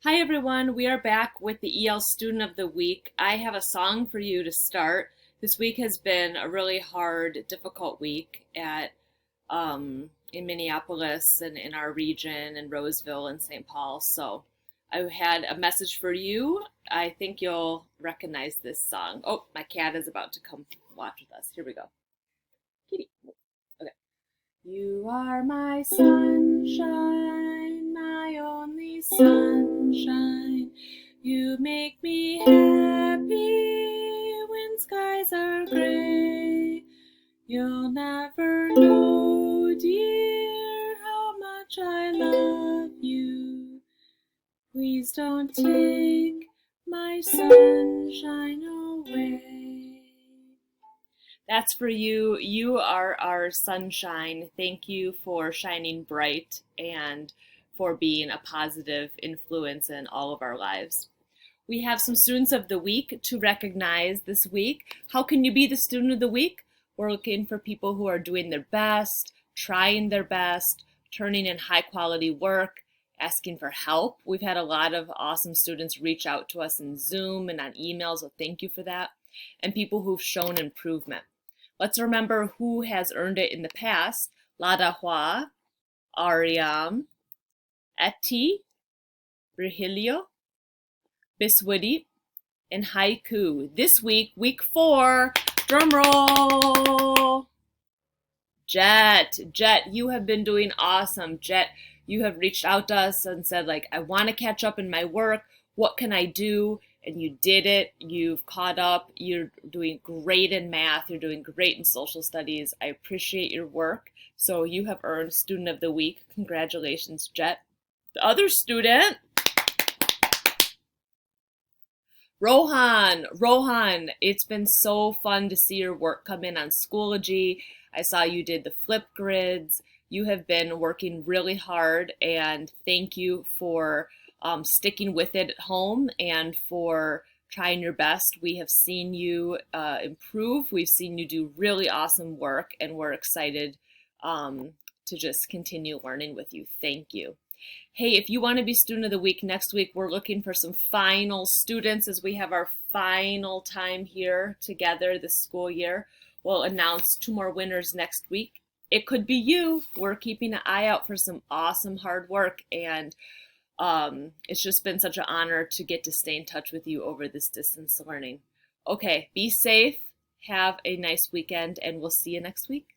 Hi everyone, we are back with the EL Student of the Week. I have a song for you to start. This week has been a really hard, difficult week at in Minneapolis and in our region in Roseville and St. Paul. So I had a message for you. I think you'll recognize this song. Oh, my cat is about to come watch with us. Here we go. Kitty. Okay. You are my sunshine, my only sunshine. You make me happy when skies are gray. You'll never know, dear, how much I love you. Please don't take my sunshine away. That's for you. You are our sunshine. Thank you for shining bright and for being a positive influence in all of our lives. We have some students of the week to recognize this week. How can you be the student of the week? We're looking for people who are doing their best, trying their best, turning in high quality work, asking for help. We've had a lot of awesome students reach out to us in Zoom and on email, so thank you for that. And people who've shown improvement. Let's remember who has earned it in the past. Ladahua, Ariam, Eti, Virgilio, Biswadi, and Haiku. This week, week 4, drum roll. Jet, you have been doing awesome. Jet, you have reached out to us and said, like, I want to catch up in my work. What can I do? And you did it. You've caught up. You're doing great in math. You're doing great in social studies. I appreciate your work. So you have earned Student of the Week. Congratulations, Jet. The other student, Rohan, it's been so fun to see your work come in on Schoology. I saw you did the flip grids. You have been working really hard, and thank you for sticking with it at home and for trying your best. We have seen you improve. We've seen you do really awesome work, and we're excited to just continue learning with you. Thank you. Hey, if you want to be Student of the Week next week, we're looking for some final students as we have our final time here together this school year. We'll announce 2 more winners next week. It could be you. We're keeping an eye out for some awesome hard work, and it's just been such an honor to get to stay in touch with you over this distance learning. Okay, be safe, have a nice weekend, and we'll see you next week.